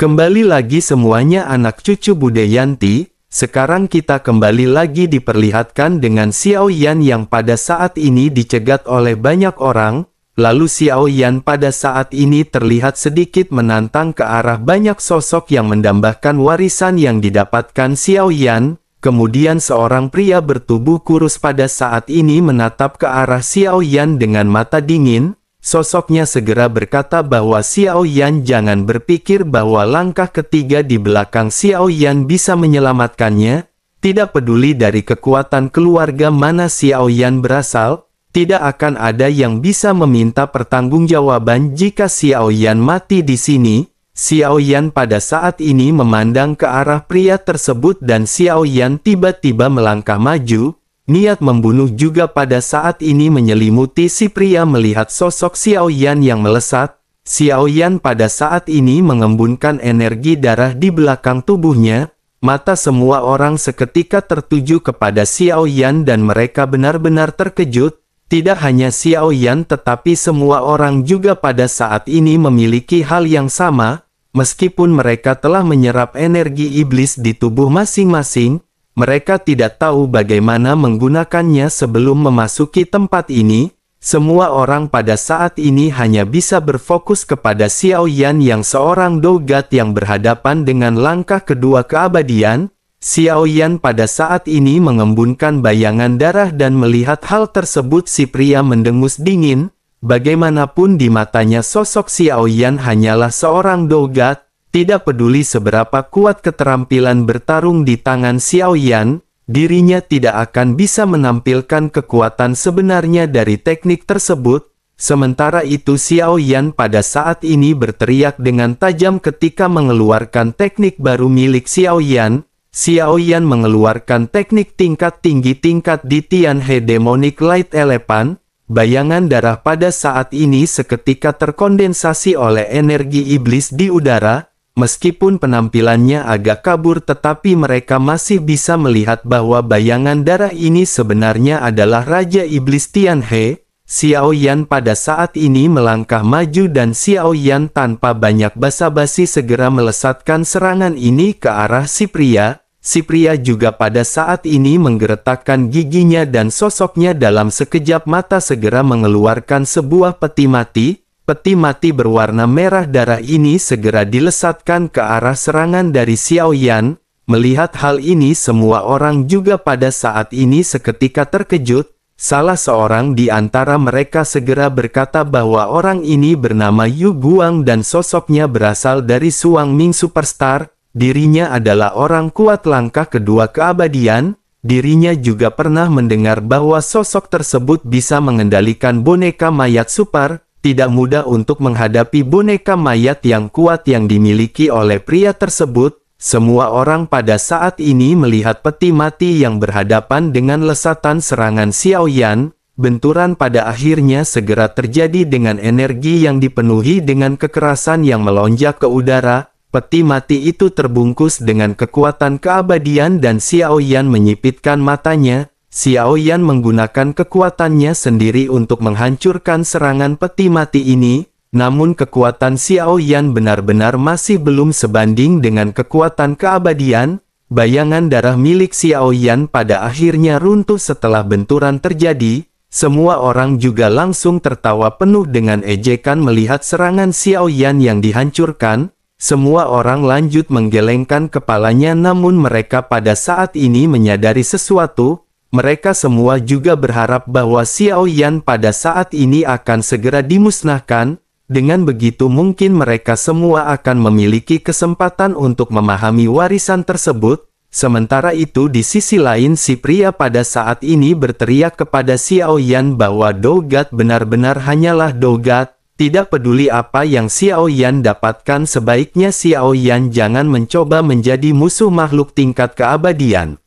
Kembali lagi semuanya anak cucu Bude Yanti, sekarang kita kembali lagi diperlihatkan dengan Xiao Yan yang pada saat ini dicegat oleh banyak orang, lalu Xiao Yan pada saat ini terlihat sedikit menantang ke arah banyak sosok yang mendambakan warisan yang didapatkan Xiao Yan, kemudian seorang pria bertubuh kurus pada saat ini menatap ke arah Xiao Yan dengan mata dingin. Sosoknya segera berkata bahwa Xiao Yan jangan berpikir bahwa langkah ketiga di belakang Xiao Yan bisa menyelamatkannya. Tidak peduli dari kekuatan keluarga mana Xiao Yan berasal, tidak akan ada yang bisa meminta pertanggungjawaban jika Xiao Yan mati di sini. Xiao Yan pada saat ini memandang ke arah pria tersebut dan Xiao Yan tiba-tiba melangkah maju. Niat membunuh juga pada saat ini menyelimuti si pria melihat sosok Xiao Yan yang melesat. Xiao Yan pada saat ini mengembunkan energi darah di belakang tubuhnya. Mata semua orang seketika tertuju kepada Xiao Yan dan mereka benar-benar terkejut. Tidak hanya Xiao Yan tetapi semua orang juga pada saat ini memiliki hal yang sama. Meskipun mereka telah menyerap energi iblis di tubuh masing-masing, mereka tidak tahu bagaimana menggunakannya sebelum memasuki tempat ini. Semua orang pada saat ini hanya bisa berfokus kepada Xiao Yan yang seorang dogat yang berhadapan dengan langkah kedua keabadian. Xiao Yan pada saat ini mengembunkan bayangan darah dan melihat hal tersebut si pria mendengus dingin. Bagaimanapun di matanya sosok Xiao Yan hanyalah seorang dogat. Tidak peduli seberapa kuat keterampilan bertarung di tangan Xiao Yan, dirinya tidak akan bisa menampilkan kekuatan sebenarnya dari teknik tersebut. Sementara itu Xiao Yan pada saat ini berteriak dengan tajam ketika mengeluarkan teknik baru milik Xiao Yan. Xiao Yan mengeluarkan teknik tingkat tinggi tingkat di Tianhe Demonic Light Elephant. Bayangan darah pada saat ini seketika terkondensasi oleh energi iblis di udara. Meskipun penampilannya agak kabur tetapi mereka masih bisa melihat bahwa bayangan darah ini sebenarnya adalah Raja Iblis Tianhe. Xiao Yan pada saat ini melangkah maju dan Xiao Yan tanpa banyak basa-basi segera melesatkan serangan ini ke arah si pria. Si pria juga pada saat ini menggeretakkan giginya dan sosoknya dalam sekejap mata segera mengeluarkan sebuah peti mati. Peti mati berwarna merah darah ini segera dilesatkan ke arah serangan dari Xiao Yan. Melihat hal ini semua orang juga pada saat ini seketika terkejut. Salah seorang di antara mereka segera berkata bahwa orang ini bernama Yu Guang dan sosoknya berasal dari Suang Ming Superstar. Dirinya adalah orang kuat langkah kedua keabadian. Dirinya juga pernah mendengar bahwa sosok tersebut bisa mengendalikan boneka mayat super. Tidak mudah untuk menghadapi boneka mayat yang kuat yang dimiliki oleh pria tersebut. Semua orang pada saat ini melihat peti mati yang berhadapan dengan lesatan serangan Xiao Yan. Benturan pada akhirnya segera terjadi dengan energi yang dipenuhi dengan kekerasan yang melonjak ke udara. Peti mati itu terbungkus dengan kekuatan keabadian dan Xiao Yan menyipitkan matanya. Xiao Yan menggunakan kekuatannya sendiri untuk menghancurkan serangan peti mati ini, namun kekuatan Xiao Yan benar-benar masih belum sebanding dengan kekuatan keabadian. Bayangan darah milik Xiao Yan pada akhirnya runtuh setelah benturan terjadi. Semua orang juga langsung tertawa penuh dengan ejekan melihat serangan Xiao Yan yang dihancurkan. Semua orang lanjut menggelengkan kepalanya namun mereka pada saat ini menyadari sesuatu. Mereka semua juga berharap bahwa Xiao Yan pada saat ini akan segera dimusnahkan. Dengan begitu mungkin mereka semua akan memiliki kesempatan untuk memahami warisan tersebut. Sementara itu di sisi lain si pria pada saat ini berteriak kepada Xiao Yan bahwa dogat benar-benar hanyalah dogat. Tidak peduli apa yang Xiao Yan dapatkan, sebaiknya Xiao Yan jangan mencoba menjadi musuh makhluk tingkat keabadian.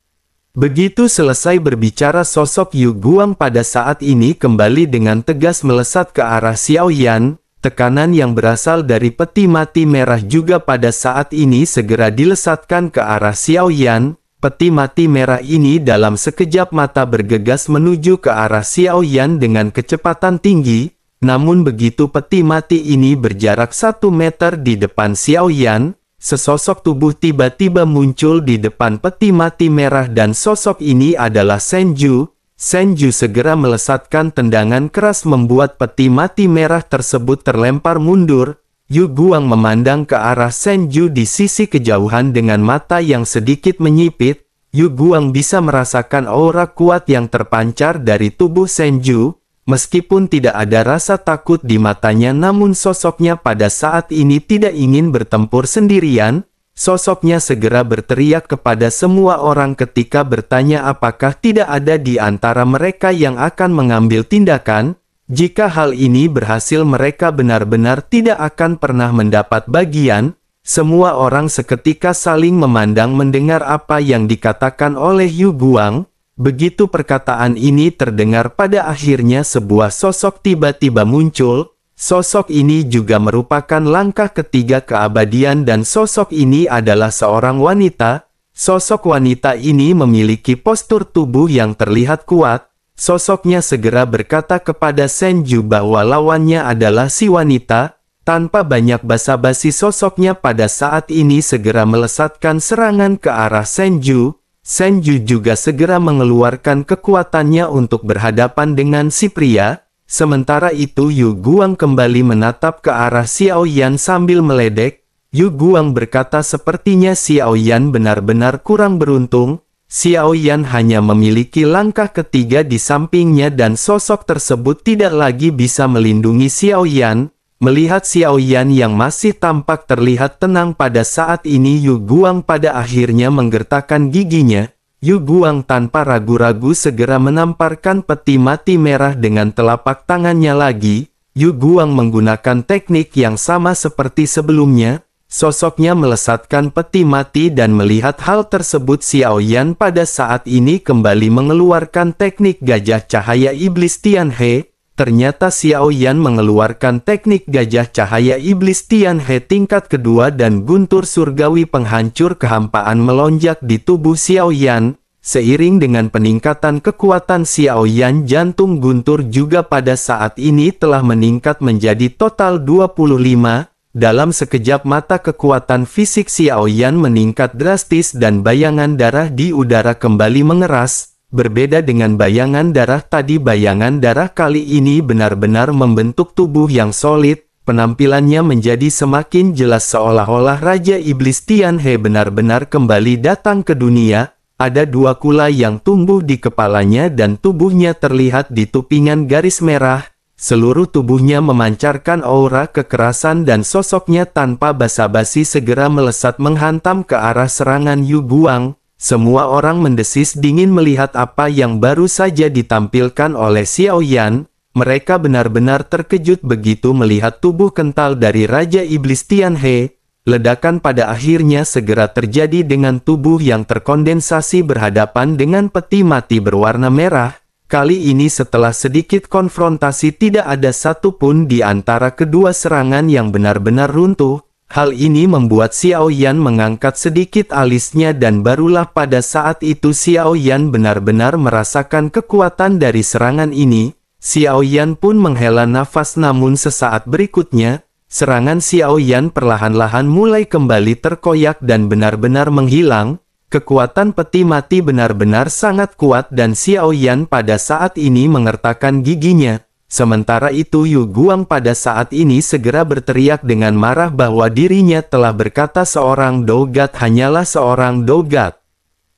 Begitu selesai berbicara sosok Yu Guang pada saat ini kembali dengan tegas melesat ke arah Xiao Yan. Tekanan yang berasal dari peti mati merah juga pada saat ini segera dilesatkan ke arah Xiao Yan. Peti mati merah ini dalam sekejap mata bergegas menuju ke arah Xiao Yan dengan kecepatan tinggi. Namun begitu peti mati ini berjarak 1 meter di depan Xiao Yan, sesosok tubuh tiba-tiba muncul di depan peti mati merah dan sosok ini adalah Senju. Senju segera melesatkan tendangan keras membuat peti mati merah tersebut terlempar mundur. Yu Guang memandang ke arah Senju di sisi kejauhan dengan mata yang sedikit menyipit. Yu Guang bisa merasakan aura kuat yang terpancar dari tubuh Senju. Meskipun tidak ada rasa takut di matanya, namun sosoknya pada saat ini tidak ingin bertempur sendirian. Sosoknya segera berteriak kepada semua orang ketika bertanya apakah tidak ada di antara mereka yang akan mengambil tindakan. Jika hal ini berhasil, mereka benar-benar tidak akan pernah mendapat bagian. Semua orang seketika saling memandang mendengar apa yang dikatakan oleh Yu Guang. Begitu perkataan ini terdengar, pada akhirnya sebuah sosok tiba-tiba muncul. Sosok ini juga merupakan langkah ketiga keabadian dan sosok ini adalah seorang wanita. Sosok wanita ini memiliki postur tubuh yang terlihat kuat. Sosoknya segera berkata kepada Senju bahwa lawannya adalah si wanita. Tanpa banyak basa-basi, sosoknya pada saat ini segera melesatkan serangan ke arah Senju. Senju juga segera mengeluarkan kekuatannya untuk berhadapan dengan si pria. Sementara itu Yu Guang kembali menatap ke arah Xiao Yan sambil meledek. Yu Guang berkata sepertinya Xiao Yan benar-benar kurang beruntung. Xiao Yan hanya memiliki langkah ketiga di sampingnya dan sosok tersebut tidak lagi bisa melindungi Xiao Yan. Melihat Xiao Yan yang masih tampak terlihat tenang pada saat ini, Yu Guang pada akhirnya menggertakkan giginya. Yu Guang tanpa ragu-ragu segera menamparkan peti mati merah dengan telapak tangannya lagi. Yu Guang menggunakan teknik yang sama seperti sebelumnya. Sosoknya melesatkan peti mati dan melihat hal tersebut, Xiao Yan pada saat ini kembali mengeluarkan teknik gajah cahaya iblis Tianhe. Ternyata Xiao Yan mengeluarkan teknik gajah cahaya iblis Tianhe tingkat kedua dan guntur surgawi penghancur kehampaan melonjak di tubuh Xiao Yan. Seiring dengan peningkatan kekuatan Xiao Yan, jantung guntur juga pada saat ini telah meningkat menjadi total 25. Dalam sekejap mata kekuatan fisik Xiao Yan meningkat drastis dan bayangan darah di udara kembali mengeras. Berbeda dengan bayangan darah tadi, bayangan darah kali ini benar-benar membentuk tubuh yang solid. Penampilannya menjadi semakin jelas seolah-olah Raja Iblis Tianhe benar-benar kembali datang ke dunia. Ada dua kula yang tumbuh di kepalanya dan tubuhnya terlihat di tupingan garis merah. Seluruh tubuhnya memancarkan aura kekerasan dan sosoknya tanpa basa-basi segera melesat menghantam ke arah serangan Yu Guang. Semua orang mendesis dingin melihat apa yang baru saja ditampilkan oleh Xiao Yan. Mereka benar-benar terkejut begitu melihat tubuh kental dari Raja Iblis Tianhe. Ledakan pada akhirnya segera terjadi dengan tubuh yang terkondensasi berhadapan dengan peti mati berwarna merah. Kali ini setelah sedikit konfrontasi tidak ada satupun di antara kedua serangan yang benar-benar runtuh. Hal ini membuat Xiao Yan mengangkat sedikit alisnya dan barulah pada saat itu Xiao Yan benar-benar merasakan kekuatan dari serangan ini. Xiao Yan pun menghela nafas, namun sesaat berikutnya, serangan Xiao Yan perlahan-lahan mulai kembali terkoyak dan benar-benar menghilang. Kekuatan peti mati benar-benar sangat kuat dan Xiao Yan pada saat ini mengertakkan giginya. Sementara itu Yu Guang pada saat ini segera berteriak dengan marah bahwa dirinya telah berkata seorang dogat hanyalah seorang dogat.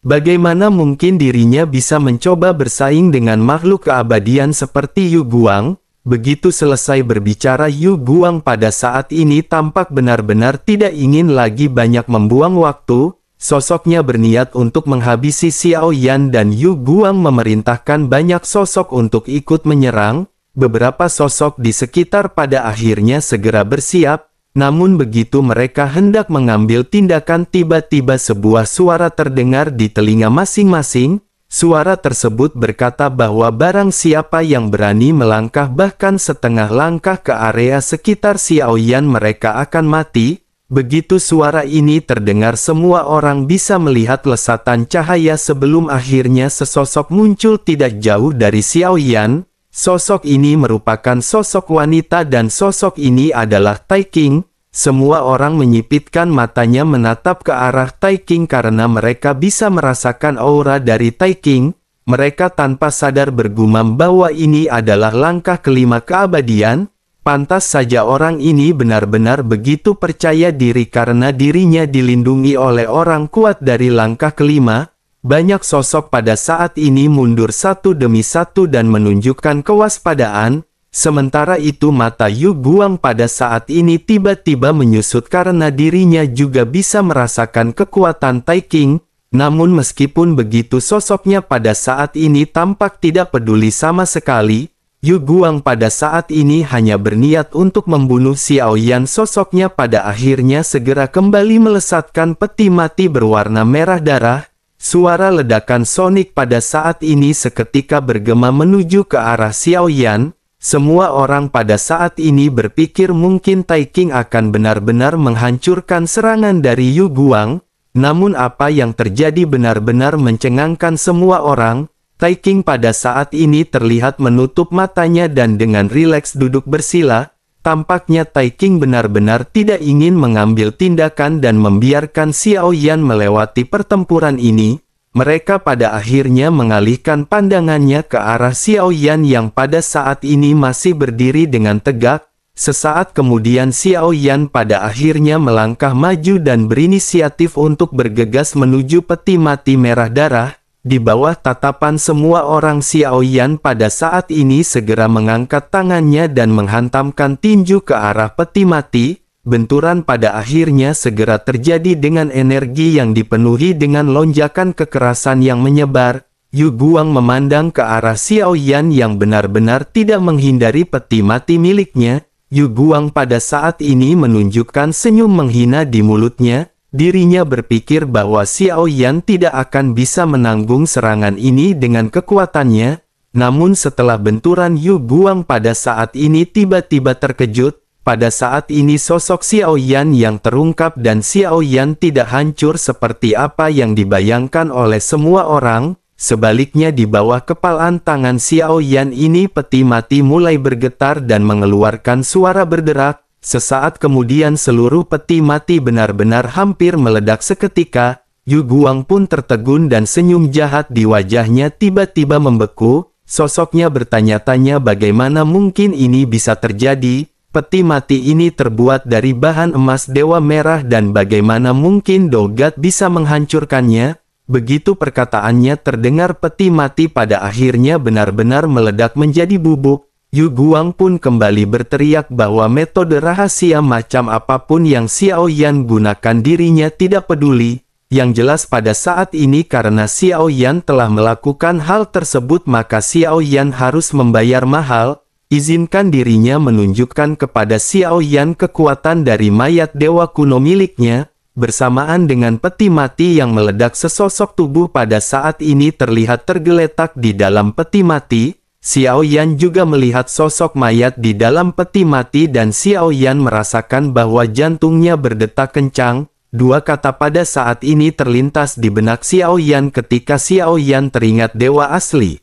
Bagaimana mungkin dirinya bisa mencoba bersaing dengan makhluk keabadian seperti Yu Guang? Begitu selesai berbicara, Yu Guang pada saat ini tampak benar-benar tidak ingin lagi banyak membuang waktu. Sosoknya berniat untuk menghabisi Xiao Yan dan Yu Guang memerintahkan banyak sosok untuk ikut menyerang. Beberapa sosok di sekitar pada akhirnya segera bersiap, namun begitu mereka hendak mengambil tindakan tiba-tiba sebuah suara terdengar di telinga masing-masing. Suara tersebut berkata bahwa barang siapa yang berani melangkah bahkan setengah langkah ke area sekitar Xiao Yan mereka akan mati. Begitu suara ini terdengar, semua orang bisa melihat lesatan cahaya sebelum akhirnya sesosok muncul tidak jauh dari Xiao Yan. Sosok ini merupakan sosok wanita dan sosok ini adalah Tai King. Semua orang menyipitkan matanya menatap ke arah Tai King karena mereka bisa merasakan aura dari Tai King. Mereka tanpa sadar bergumam bahwa ini adalah langkah kelima keabadian. Pantas saja orang ini benar-benar begitu percaya diri karena dirinya dilindungi oleh orang kuat dari langkah kelima. Banyak sosok pada saat ini mundur satu demi satu dan menunjukkan kewaspadaan. Sementara itu mata Yu Guang pada saat ini tiba-tiba menyusut karena dirinya juga bisa merasakan kekuatan Tai King. Namun meskipun begitu sosoknya pada saat ini tampak tidak peduli sama sekali. Yu Guang pada saat ini hanya berniat untuk membunuh Xiao Yan. Sosoknya pada akhirnya segera kembali melesatkan peti mati berwarna merah darah. Suara ledakan sonik pada saat ini seketika bergema menuju ke arah Xiao Yan. Semua orang pada saat ini berpikir mungkin Tai King akan benar-benar menghancurkan serangan dari Yu Guang. Namun apa yang terjadi benar-benar mencengangkan semua orang. Tai King pada saat ini terlihat menutup matanya dan dengan rileks duduk bersila. Tampaknya Tai King benar-benar tidak ingin mengambil tindakan dan membiarkan Xiao Yan melewati pertempuran ini. Mereka pada akhirnya mengalihkan pandangannya ke arah Xiao Yan yang pada saat ini masih berdiri dengan tegak. Sesaat kemudian Xiao Yan pada akhirnya melangkah maju dan berinisiatif untuk bergegas menuju peti mati merah darah. Di bawah tatapan semua orang, Xiao Yan pada saat ini segera mengangkat tangannya dan menghantamkan tinju ke arah peti mati. Benturan pada akhirnya segera terjadi dengan energi yang dipenuhi dengan lonjakan kekerasan yang menyebar. Yu Guang memandang ke arah Xiao Yan yang benar-benar tidak menghindari peti mati miliknya. Yu Guang pada saat ini menunjukkan senyum menghina di mulutnya. Dirinya berpikir bahwa Xiao Yan tidak akan bisa menanggung serangan ini dengan kekuatannya. Namun setelah benturan, Yu Guang pada saat ini tiba-tiba terkejut. Pada saat ini sosok Xiao Yan yang terungkap dan Xiao Yan tidak hancur seperti apa yang dibayangkan oleh semua orang. Sebaliknya di bawah kepalan tangan Xiao Yan ini peti mati mulai bergetar dan mengeluarkan suara berderak. Sesaat kemudian seluruh peti mati benar-benar hampir meledak seketika. Yu Guang pun tertegun dan senyum jahat di wajahnya tiba-tiba membeku. Sosoknya bertanya-tanya bagaimana mungkin ini bisa terjadi. Peti mati ini terbuat dari bahan emas dewa merah dan bagaimana mungkin Dogat bisa menghancurkannya. Begitu perkataannya terdengar, peti mati pada akhirnya benar-benar meledak menjadi bubuk. Yu Guang pun kembali berteriak bahwa metode rahasia macam apapun yang Xiao Yan gunakan dirinya tidak peduli. Yang jelas pada saat ini karena Xiao Yan telah melakukan hal tersebut maka Xiao Yan harus membayar mahal. Izinkan dirinya menunjukkan kepada Xiao Yan kekuatan dari mayat dewa kuno miliknya. Bersamaan dengan peti mati yang meledak, sesosok tubuh pada saat ini terlihat tergeletak di dalam peti mati. Xiao Yan juga melihat sosok mayat di dalam peti mati dan Xiao Yan merasakan bahwa jantungnya berdetak kencang. Dua kata pada saat ini terlintas di benak Xiao Yan ketika Xiao Yan teringat dewa asli.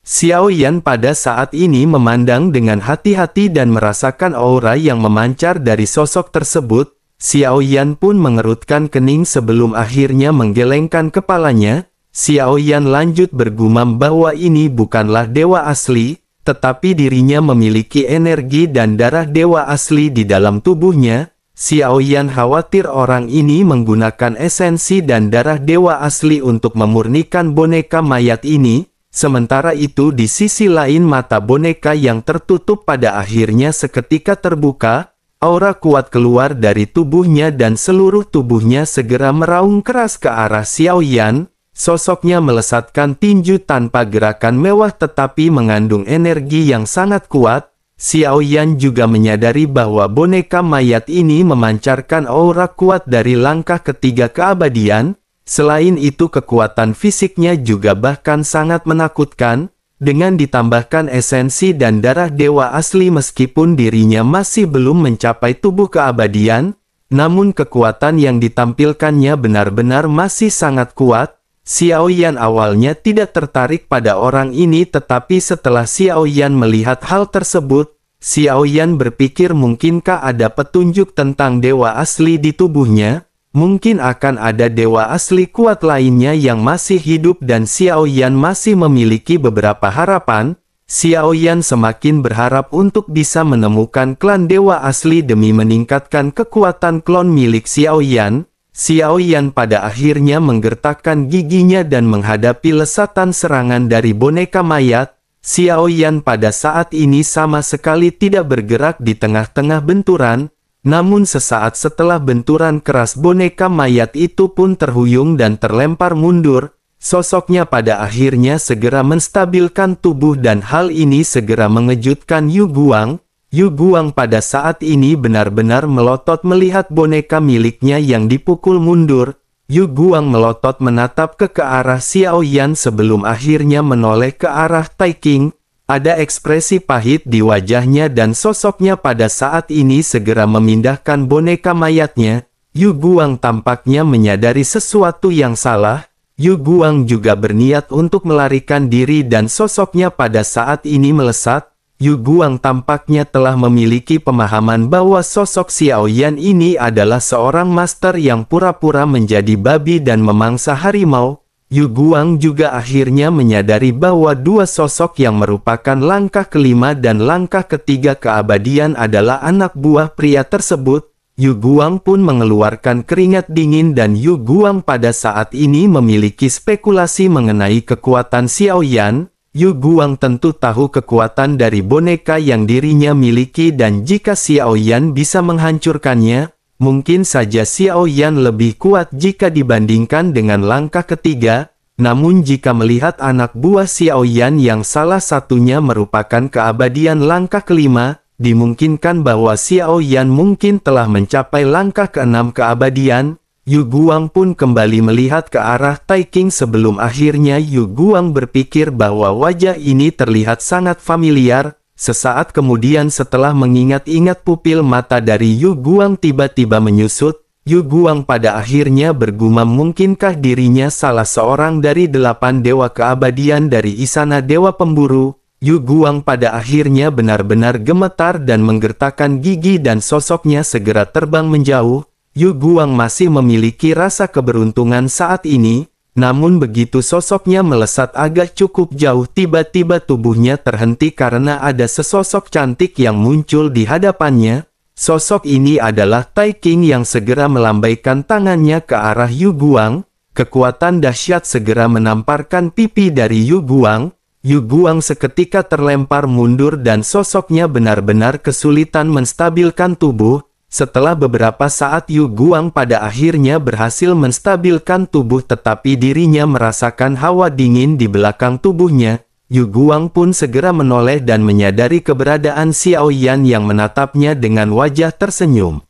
Xiao Yan pada saat ini memandang dengan hati-hati dan merasakan aura yang memancar dari sosok tersebut. Xiao Yan pun mengerutkan kening sebelum akhirnya menggelengkan kepalanya. Xiao Yan lanjut bergumam bahwa ini bukanlah dewa asli, tetapi dirinya memiliki energi dan darah dewa asli di dalam tubuhnya. Xiao Yan khawatir orang ini menggunakan esensi dan darah dewa asli untuk memurnikan boneka mayat ini. Sementara itu di sisi lain mata boneka yang tertutup pada akhirnya seketika terbuka. Aura kuat keluar dari tubuhnya dan seluruh tubuhnya segera meraung keras ke arah Xiao Yan. Sosoknya melesatkan tinju tanpa gerakan mewah tetapi mengandung energi yang sangat kuat. Xiao Yan juga menyadari bahwa boneka mayat ini memancarkan aura kuat dari langkah ketiga keabadian. Selain itu kekuatan fisiknya juga bahkan sangat menakutkan. Dengan ditambahkan esensi dan darah dewa asli meskipun dirinya masih belum mencapai tubuh keabadian. Namun kekuatan yang ditampilkannya benar-benar masih sangat kuat. Xiao Yan awalnya tidak tertarik pada orang ini tetapi setelah Xiao Yan melihat hal tersebut, Xiao Yan berpikir mungkinkah ada petunjuk tentang dewa asli di tubuhnya? Mungkin akan ada dewa asli kuat lainnya yang masih hidup dan Xiao Yan masih memiliki beberapa harapan. Xiao Yan semakin berharap untuk bisa menemukan klan dewa asli demi meningkatkan kekuatan klon milik Xiao Yan. Xiao Yan pada akhirnya menggertakkan giginya dan menghadapi lesatan serangan dari boneka mayat. Xiao Yan pada saat ini sama sekali tidak bergerak di tengah-tengah benturan. Namun sesaat setelah benturan keras boneka mayat itu pun terhuyung dan terlempar mundur. Sosoknya pada akhirnya segera menstabilkan tubuh dan hal ini segera mengejutkan Yu Guang. Yu Guang pada saat ini benar-benar melotot melihat boneka miliknya yang dipukul mundur. Yu Guang melotot menatap ke arah Xiao Yan sebelum akhirnya menoleh ke arah Tai King. Ada ekspresi pahit di wajahnya dan sosoknya pada saat ini segera memindahkan boneka mayatnya. Yu Guang tampaknya menyadari sesuatu yang salah. Yu Guang juga berniat untuk melarikan diri dan sosoknya pada saat ini melesat. Yu Guang tampaknya telah memiliki pemahaman bahwa sosok Xiao Yan ini adalah seorang master yang pura-pura menjadi babi dan memangsa harimau. Yu Guang juga akhirnya menyadari bahwa dua sosok yang merupakan langkah kelima dan langkah ketiga keabadian adalah anak buah pria tersebut. Yu Guang pun mengeluarkan keringat dingin dan Yu Guang pada saat ini memiliki spekulasi mengenai kekuatan Xiao Yan. Yu Guang tentu tahu kekuatan dari boneka yang dirinya miliki dan jika Xiao Yan bisa menghancurkannya, mungkin saja Xiao Yan lebih kuat jika dibandingkan dengan langkah ketiga. Namun jika melihat anak buah Xiao Yan yang salah satunya merupakan keabadian langkah kelima, dimungkinkan bahwa Xiao Yan mungkin telah mencapai langkah keenam keabadian. Yu Guang pun kembali melihat ke arah Tai King sebelum akhirnya Yu Guang berpikir bahwa wajah ini terlihat sangat familiar. Sesaat kemudian setelah mengingat-ingat pupil mata dari Yu Guang tiba-tiba menyusut. Yu Guang pada akhirnya bergumam mungkinkah dirinya salah seorang dari 8 dewa keabadian dari Istana Dewa Pemburu. Yu Guang pada akhirnya benar-benar gemetar dan menggertakkan gigi dan sosoknya segera terbang menjauh. Yu Guang masih memiliki rasa keberuntungan saat ini, namun begitu sosoknya melesat agak cukup jauh tiba-tiba tubuhnya terhenti karena ada sesosok cantik yang muncul di hadapannya. Sosok ini adalah Tai King yang segera melambaikan tangannya ke arah Yu Guang. Kekuatan dahsyat segera menamparkan pipi dari Yu Guang. Yu Guang seketika terlempar mundur dan sosoknya benar-benar kesulitan menstabilkan tubuh. Setelah beberapa saat Yu Guang pada akhirnya berhasil menstabilkan tubuh tetapi dirinya merasakan hawa dingin di belakang tubuhnya. Yu Guang pun segera menoleh dan menyadari keberadaan Xiao Yan yang menatapnya dengan wajah tersenyum.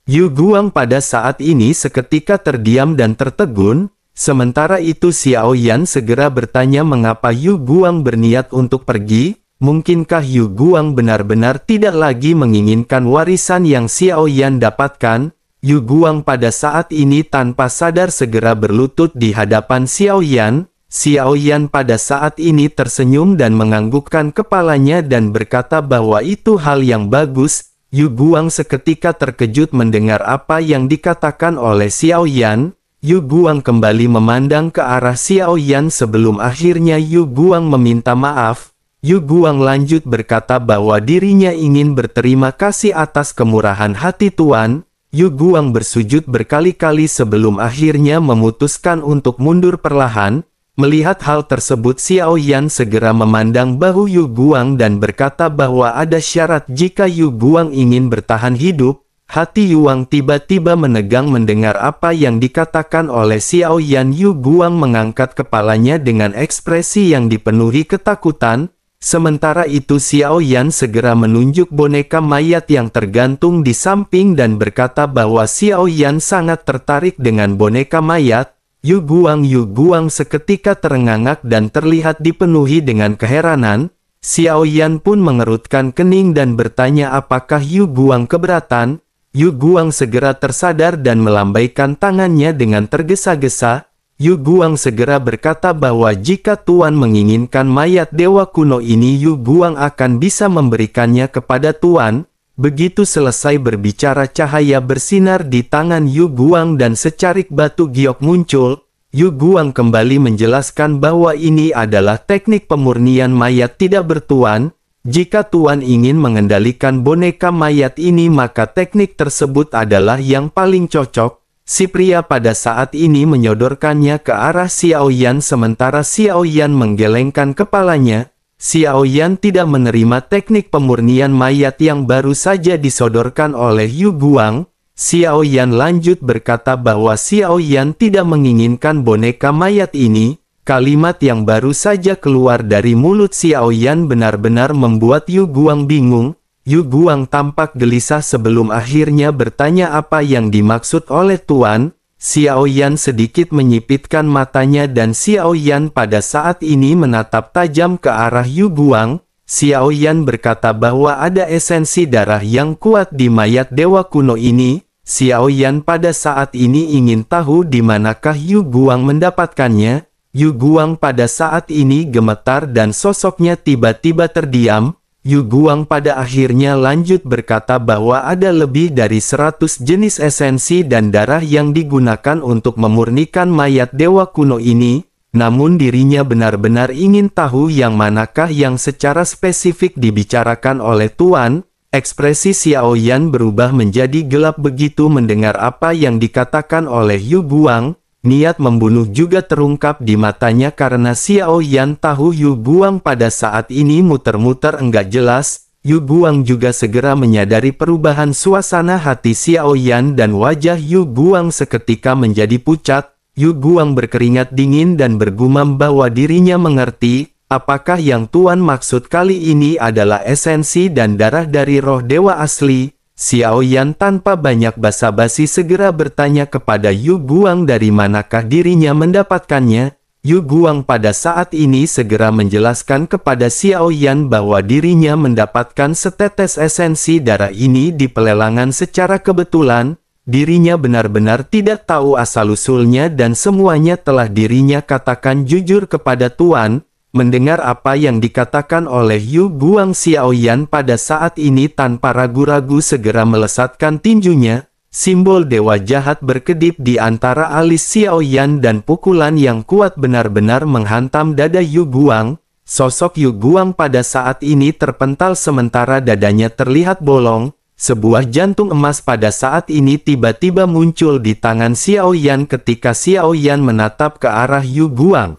Yu Guang pada saat ini seketika terdiam dan tertegun. Sementara itu Xiao Yan segera bertanya mengapa Yu Guang berniat untuk pergi. Mungkinkah Yu Guang benar-benar tidak lagi menginginkan warisan yang Xiao Yan dapatkan? Yu Guang pada saat ini tanpa sadar segera berlutut di hadapan Xiao Yan. Xiao Yan pada saat ini tersenyum dan menganggukkan kepalanya dan berkata bahwa itu hal yang bagus. Yu Guang seketika terkejut mendengar apa yang dikatakan oleh Xiao Yan. Yu Guang kembali memandang ke arah Xiao Yan sebelum akhirnya Yu Guang meminta maaf. Yu Guang lanjut berkata bahwa dirinya ingin berterima kasih atas kemurahan hati Tuan. Yu Guang bersujud berkali-kali sebelum akhirnya memutuskan untuk mundur perlahan. Melihat hal tersebut Xiao Yan segera memandang bahu Yu Guang dan berkata bahwa ada syarat jika Yu Guang ingin bertahan hidup. Hati Yu Guang tiba-tiba menegang mendengar apa yang dikatakan oleh Xiao Yan. Yu Guang mengangkat kepalanya dengan ekspresi yang dipenuhi ketakutan. Sementara itu Xiao Yan segera menunjuk boneka mayat yang tergantung di samping dan berkata bahwa Xiao Yan sangat tertarik dengan boneka mayat. Yu Guang seketika terengangak dan terlihat dipenuhi dengan keheranan. Xiao Yan pun mengerutkan kening dan bertanya apakah Yu Guang keberatan. Yu Guang segera tersadar dan melambaikan tangannya dengan tergesa-gesa. Yu Guang segera berkata bahwa jika Tuan menginginkan mayat dewa kuno ini, Yu Guang akan bisa memberikannya kepada Tuan. Begitu selesai berbicara, cahaya bersinar di tangan Yu Guang dan secarik batu giok muncul. Yu Guang kembali menjelaskan bahwa ini adalah teknik pemurnian mayat tidak bertuan. Jika Tuan ingin mengendalikan boneka mayat ini, maka teknik tersebut adalah yang paling cocok. Si pria pada saat ini menyodorkannya ke arah Xiao Yan sementara Xiao Yan menggelengkan kepalanya. Xiao Yan tidak menerima teknik pemurnian mayat yang baru saja disodorkan oleh Yu Guang. Xiao Yan lanjut berkata bahwa Xiao Yan tidak menginginkan boneka mayat ini. Kalimat yang baru saja keluar dari mulut Xiao Yan benar-benar membuat Yu Guang bingung. Yu Guang tampak gelisah sebelum akhirnya bertanya apa yang dimaksud oleh Tuan. Xiao Yan sedikit menyipitkan matanya dan Xiao Yan pada saat ini menatap tajam ke arah Yu Guang. Xiao Yan berkata bahwa ada esensi darah yang kuat di mayat dewa kuno ini. Xiao Yan pada saat ini ingin tahu di manakah Yu Guang mendapatkannya. Yu Guang pada saat ini gemetar dan sosoknya tiba-tiba terdiam. Yu Guang pada akhirnya lanjut berkata bahwa ada lebih dari 100 jenis esensi dan darah yang digunakan untuk memurnikan mayat dewa kuno ini. Namun dirinya benar-benar ingin tahu yang manakah yang secara spesifik dibicarakan oleh Tuan. Ekspresi Xiao Yan berubah menjadi gelap begitu mendengar apa yang dikatakan oleh Yu Guang. Niat membunuh juga terungkap di matanya karena Xiao Yan tahu Yu Guang pada saat ini muter-muter enggak jelas. Yu Guang juga segera menyadari perubahan suasana hati Xiao Yan dan wajah Yu Guang seketika menjadi pucat. Yu Guang berkeringat dingin dan bergumam bahwa dirinya mengerti. Apakah yang Tuan maksud kali ini adalah esensi dan darah dari roh dewa asli? Xiao Yan tanpa banyak basa-basi segera bertanya kepada Yu Guang dari manakah dirinya mendapatkannya. Yu Guang pada saat ini segera menjelaskan kepada Xiao Yan bahwa dirinya mendapatkan setetes esensi darah ini di pelelangan secara kebetulan. Dirinya benar-benar tidak tahu asal-usulnya dan semuanya telah dirinya katakan jujur kepada Tuan. Mendengar apa yang dikatakan oleh Yu Guang, Xiao Yan pada saat ini tanpa ragu-ragu segera melesatkan tinjunya. Simbol dewa jahat berkedip di antara alis Xiao Yan dan pukulan yang kuat benar-benar menghantam dada Yu Guang. Sosok Yu Guang pada saat ini terpental sementara dadanya terlihat bolong. Sebuah jantung emas pada saat ini tiba-tiba muncul di tangan Xiao Yan ketika Xiao Yan menatap ke arah Yu Guang.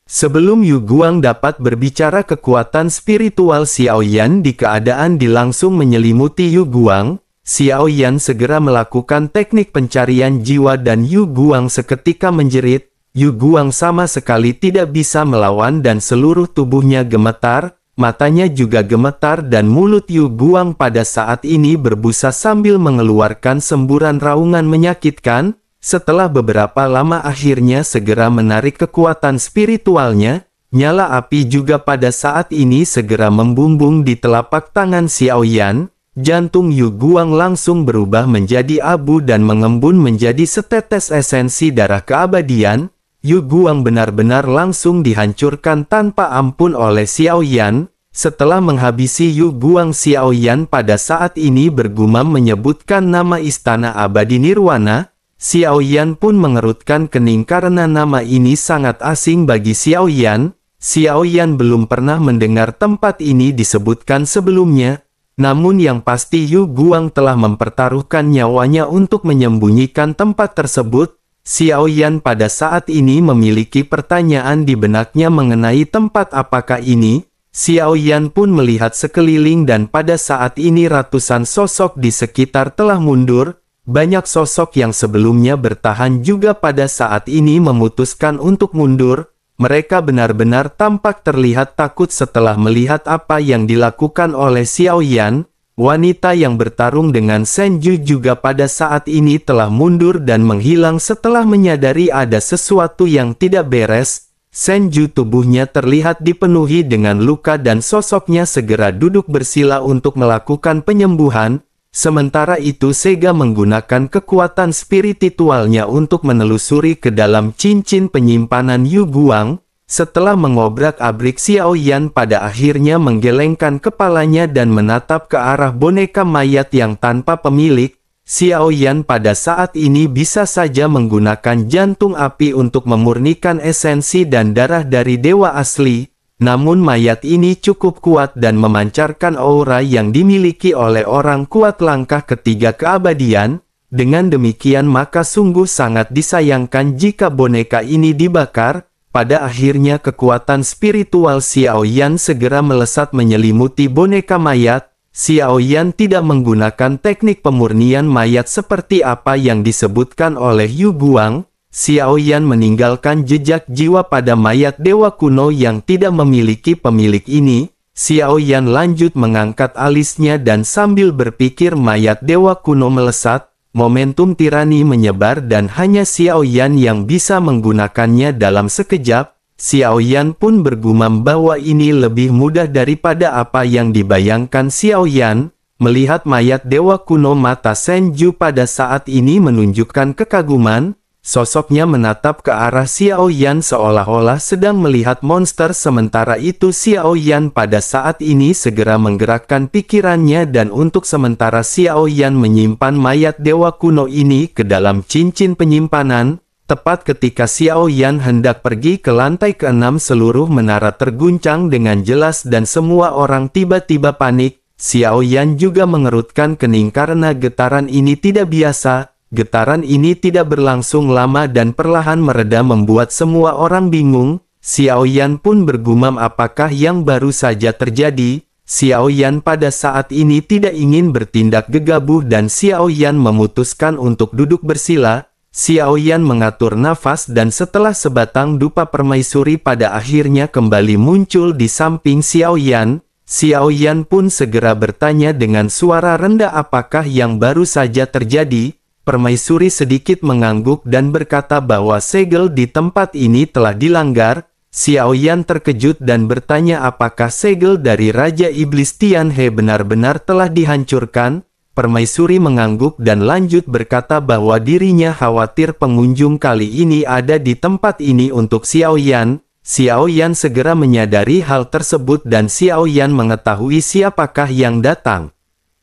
Sebelum Yu Guang dapat berbicara, kekuatan spiritual Xiao Yan di keadaan langsung menyelimuti Yu Guang. Xiao Yan segera melakukan teknik pencarian jiwa dan Yu Guang seketika menjerit. Yu Guang sama sekali tidak bisa melawan dan seluruh tubuhnya gemetar. Matanya juga gemetar dan mulut Yu Guang pada saat ini berbusa sambil mengeluarkan semburan raungan menyakitkan. Setelah beberapa lama akhirnya segera menarik kekuatan spiritualnya. Nyala api juga pada saat ini segera membumbung di telapak tangan Xiao Yan. Jantung Yu Guang langsung berubah menjadi abu dan mengembun menjadi setetes esensi darah keabadian. Yu Guang benar-benar langsung dihancurkan tanpa ampun oleh Xiao Yan. Setelah menghabisi Yu Guang, Xiao Yan pada saat ini bergumam menyebutkan nama Istana Abadi Nirwana. Xiao Yan pun mengerutkan kening karena nama ini sangat asing bagi Xiao Yan. Xiao Yan belum pernah mendengar tempat ini disebutkan sebelumnya. Namun yang pasti Yu Guang telah mempertaruhkan nyawanya untuk menyembunyikan tempat tersebut. Xiao Yan pada saat ini memiliki pertanyaan di benaknya mengenai tempat apakah ini. Xiao Yan pun melihat sekeliling dan pada saat ini ratusan sosok di sekitar telah mundur. Banyak sosok yang sebelumnya bertahan juga pada saat ini memutuskan untuk mundur. Mereka benar-benar tampak terlihat takut setelah melihat apa yang dilakukan oleh Xiao Yan. Wanita yang bertarung dengan Senju juga pada saat ini telah mundur dan menghilang setelah menyadari ada sesuatu yang tidak beres. Senju tubuhnya terlihat dipenuhi dengan luka dan sosoknya segera duduk bersila untuk melakukan penyembuhan. Sementara itu Sega menggunakan kekuatan spiritualnya untuk menelusuri ke dalam cincin penyimpanan Yu Guang. Setelah mengobrak-abrik, Xiao Yan pada akhirnya menggelengkan kepalanya dan menatap ke arah boneka mayat yang tanpa pemilik. Xiao Yan pada saat ini bisa saja menggunakan jantung api untuk memurnikan esensi dan darah dari dewa asli. Namun mayat ini cukup kuat dan memancarkan aura yang dimiliki oleh orang kuat langkah ketiga keabadian. Dengan demikian maka sungguh sangat disayangkan jika boneka ini dibakar. Pada akhirnya kekuatan spiritual Xiao Yan segera melesat menyelimuti boneka mayat. Xiao Yan tidak menggunakan teknik pemurnian mayat seperti apa yang disebutkan oleh Yu Guang. Xiao Yan meninggalkan jejak jiwa pada mayat dewa kuno yang tidak memiliki pemilik ini. Xiao Yan lanjut mengangkat alisnya dan sambil berpikir mayat dewa kuno melesat. Momentum tirani menyebar dan hanya Xiao Yan yang bisa menggunakannya dalam sekejap. Xiao Yan pun bergumam bahwa ini lebih mudah daripada apa yang dibayangkan Xiao Yan. Melihat mayat dewa kuno, mata Senju pada saat ini menunjukkan kekaguman. Sosoknya menatap ke arah Xiao Yan seolah-olah sedang melihat monster. Sementara itu Xiao Yan pada saat ini segera menggerakkan pikirannya dan untuk sementara Xiao Yan menyimpan mayat dewa kuno ini ke dalam cincin penyimpanan. Tepat ketika Xiao Yan hendak pergi ke lantai ke-6, seluruh menara terguncang dengan jelas dan semua orang tiba-tiba panik. Xiao Yan juga mengerutkan kening karena getaran ini tidak biasa. Getaran ini tidak berlangsung lama dan perlahan mereda membuat semua orang bingung. Xiao Yan pun bergumam apakah yang baru saja terjadi. Xiao Yan pada saat ini tidak ingin bertindak gegabah dan Xiao Yan memutuskan untuk duduk bersila. Xiao Yan mengatur nafas dan setelah sebatang dupa permaisuri pada akhirnya kembali muncul di samping Xiao Yan. Xiao Yan pun segera bertanya dengan suara rendah apakah yang baru saja terjadi. Permaisuri sedikit mengangguk dan berkata bahwa segel di tempat ini telah dilanggar. Xiao Yan terkejut dan bertanya apakah segel dari Raja Iblis Tianhe benar-benar telah dihancurkan. Permaisuri mengangguk dan lanjut berkata bahwa dirinya khawatir pengunjung kali ini ada di tempat ini untuk Xiao Yan. Xiao Yan segera menyadari hal tersebut dan Xiao Yan mengetahui siapakah yang datang.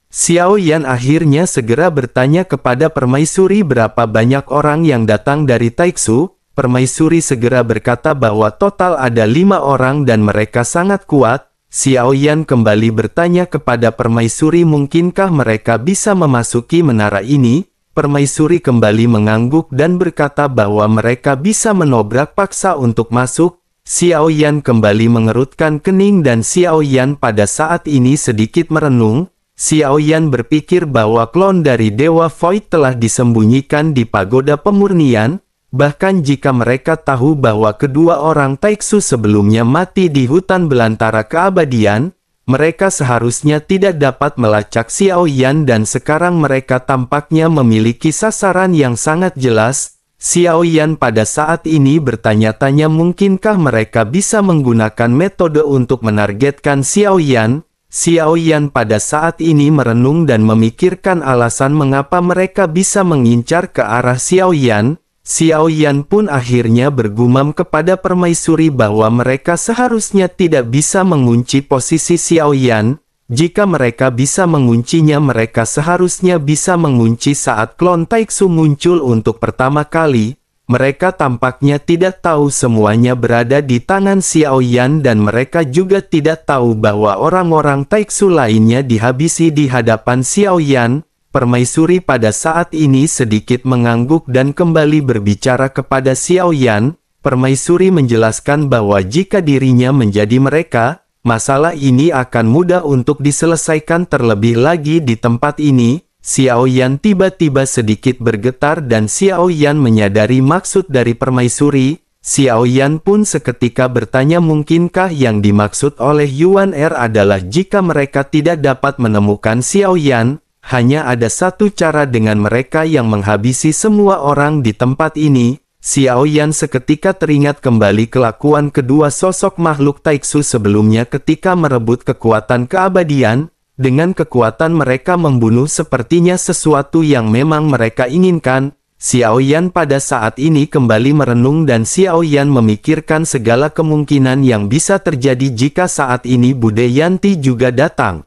Xiao Yan akhirnya segera bertanya kepada permaisuri berapa banyak orang yang datang dari Taiksu. Permaisuri segera berkata bahwa total ada 5 orang dan mereka sangat kuat. Xiao Yan kembali bertanya kepada permaisuri mungkinkah mereka bisa memasuki menara ini. Permaisuri kembali mengangguk dan berkata bahwa mereka bisa menobrak paksa untuk masuk. Xiao Yan kembali mengerutkan kening dan Xiao Yan pada saat ini sedikit merenung. Xiao Yan berpikir bahwa klon dari Dewa Void telah disembunyikan di pagoda pemurnian. Bahkan jika mereka tahu bahwa kedua orang Taiksu sebelumnya mati di hutan belantara keabadian, mereka seharusnya tidak dapat melacak Xiao Yan dan sekarang mereka tampaknya memiliki sasaran yang sangat jelas. Xiao Yan pada saat ini bertanya-tanya mungkinkah mereka bisa menggunakan metode untuk menargetkan Xiao Yan. Xiao Yan pada saat ini merenung dan memikirkan alasan mengapa mereka bisa mengincar ke arah Xiao Yan. Xiao Yan pun akhirnya bergumam kepada permaisuri bahwa mereka seharusnya tidak bisa mengunci posisi Xiao Yan. Jika mereka bisa menguncinya, mereka seharusnya bisa mengunci saat klon Taiksu muncul untuk pertama kali. Mereka tampaknya tidak tahu semuanya berada di tangan Xiao Yan dan mereka juga tidak tahu bahwa orang-orang Taiksu lainnya dihabisi di hadapan Xiao Yan. Permaisuri pada saat ini sedikit mengangguk dan kembali berbicara kepada Xiao Yan. Permaisuri menjelaskan bahwa jika dirinya menjadi mereka, masalah ini akan mudah untuk diselesaikan terlebih lagi di tempat ini. Xiao Yan tiba-tiba sedikit bergetar dan Xiao Yan menyadari maksud dari permaisuri. Xiao Yan pun seketika bertanya mungkinkah yang dimaksud oleh Yuan Er adalah jika mereka tidak dapat menemukan Xiao Yan, hanya ada satu cara dengan mereka yang menghabisi semua orang di tempat ini. Xiao Yan seketika teringat kembali kelakuan kedua sosok makhluk Taiksu sebelumnya ketika merebut kekuatan keabadian. Dengan kekuatan mereka membunuh sepertinya sesuatu yang memang mereka inginkan. Xiao Yan pada saat ini kembali merenung dan Xiao Yan memikirkan segala kemungkinan yang bisa terjadi jika saat ini Bude Yanti juga datang.